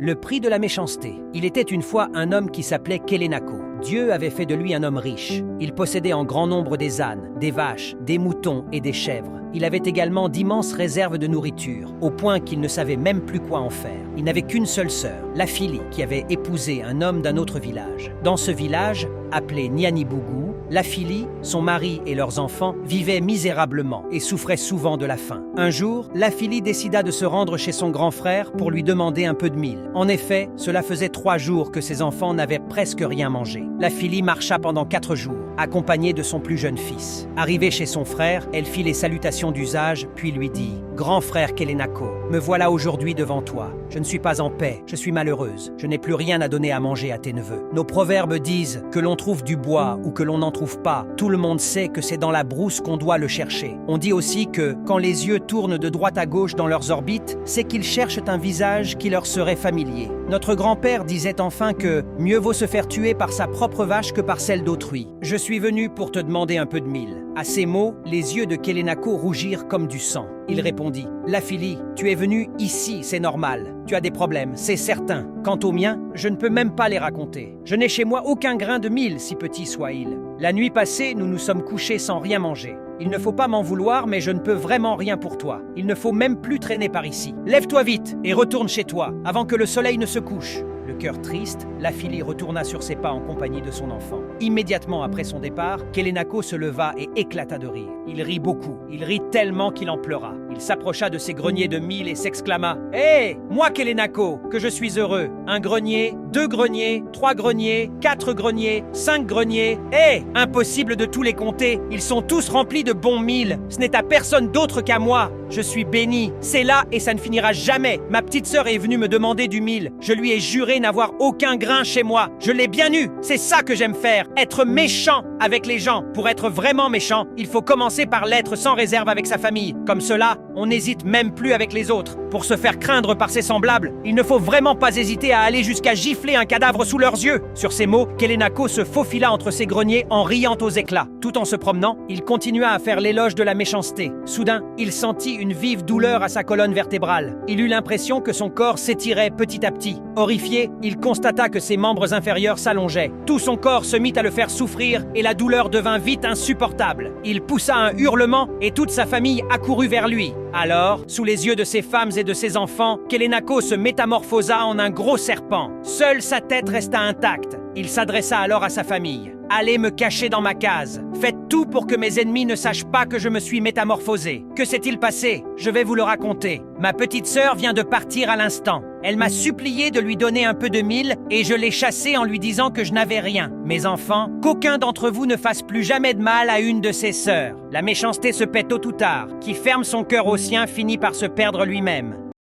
Le prix de la méchanceté. Il était une fois un homme qui s'appelait Kelenako. Dieu avait fait de lui un homme riche. Il possédait en grand nombre des ânes, des vaches, des moutons et des chèvres. Il avait également d'immenses réserves de nourriture, au point qu'il ne savait même plus quoi en faire. Il n'avait qu'une seule sœur, Lafili, qui avait épousé un homme d'un autre village. Dans ce village, appelé Nianibougou, Lafili, son mari et leurs enfants vivaient misérablement et souffraient souvent de la faim. Un jour, Lafili décida de se rendre chez son grand frère pour lui demander un peu de mil. En effet, cela faisait 3 jours que ses enfants n'avaient presque rien mangé. Lafili marcha pendant 4 jours, accompagnée de son plus jeune fils. Arrivée chez son frère, elle fit les salutations d'usage, puis lui dit « Grand frère Kelenako, me voilà aujourd'hui devant toi. Je ne suis pas en paix, je suis malheureuse. Je n'ai plus rien à donner à manger à tes neveux. Nos proverbes disent que l'on trouve du bois ou que l'on n'en trouve pas. Tout le monde sait que c'est dans la brousse qu'on doit le chercher. On dit aussi que, quand les yeux tournent de droite à gauche dans leurs orbites, c'est qu'ils cherchent un visage qui leur serait familier. Notre grand-père disait enfin que mieux vaut se faire tuer par sa propre vache que par celle d'autrui. Je suis venu pour te demander un peu de mil. » À ces mots, les yeux de Kelenako rougirent comme du sang. Il répondit « Lafili, tu es venu ici, c'est normal. Tu as des problèmes, c'est certain. Quant aux miens, je ne peux même pas les raconter. Je n'ai chez moi aucun grain de mil, si petit soit-il. La nuit passée, nous nous sommes couchés sans rien manger. Il ne faut pas m'en vouloir, mais je ne peux vraiment rien pour toi. Il ne faut même plus traîner par ici. Lève-toi vite et retourne chez toi, avant que le soleil ne se couche. » Le cœur triste, Lafili retourna sur ses pas en compagnie de son enfant. Immédiatement après son départ, Kelenako se leva et éclata de rire. Il rit beaucoup, il rit tellement qu'il en pleura. Il s'approcha de ses greniers de mil et s'exclama « Hé, moi Kelenako, que je suis heureux. 1 grenier, 2 greniers, 3 greniers, 4 greniers, 5 greniers. Hé, impossible de tous les compter. Ils sont tous remplis de bons mil. Ce n'est à personne d'autre qu'à moi. Je suis béni. C'est là et ça ne finira jamais. Ma petite sœur est venue me demander du mil. Je lui ai juré n'avoir aucun grain chez moi. Je l'ai bien eu. C'est ça que j'aime faire. Être méchant avec les gens. Pour être vraiment méchant, il faut commencer par l'être sans réserve avec sa famille. Comme cela, on n'hésite même plus avec les autres. Pour se faire craindre par ses semblables, il ne faut vraiment pas hésiter à aller jusqu'à gifler un cadavre sous leurs yeux. Sur ces mots, Kelenako se faufila entre ses greniers en riant aux éclats. Tout en se promenant, il continua à faire l'éloge de la méchanceté. Soudain, il sentit une vive douleur à sa colonne vertébrale. Il eut l'impression que son corps s'étirait petit à petit. Horrifié, il constata que ses membres inférieurs s'allongeaient. Tout son corps se mit à le faire souffrir et la douleur devint vite insupportable. Il poussa un hurlement et toute sa famille accourut vers lui. Alors, sous les yeux de ses femmes et de ses enfants, Kelenako se métamorphosa en un gros serpent. Seule sa tête resta intacte. Il s'adressa alors à sa famille. « Allez me cacher dans ma case. Faites tout pour que mes ennemis ne sachent pas que je me suis métamorphosé. Que s'est-il passé? Je vais vous le raconter. Ma petite sœur vient de partir à l'instant. Elle m'a supplié de lui donner un peu de mil et je l'ai chassée en lui disant que je n'avais rien. Mes enfants, qu'aucun d'entre vous ne fasse plus jamais de mal à une de ses sœurs. La méchanceté se paie tôt ou tard. Qui ferme son cœur au sien finit par se perdre lui-même.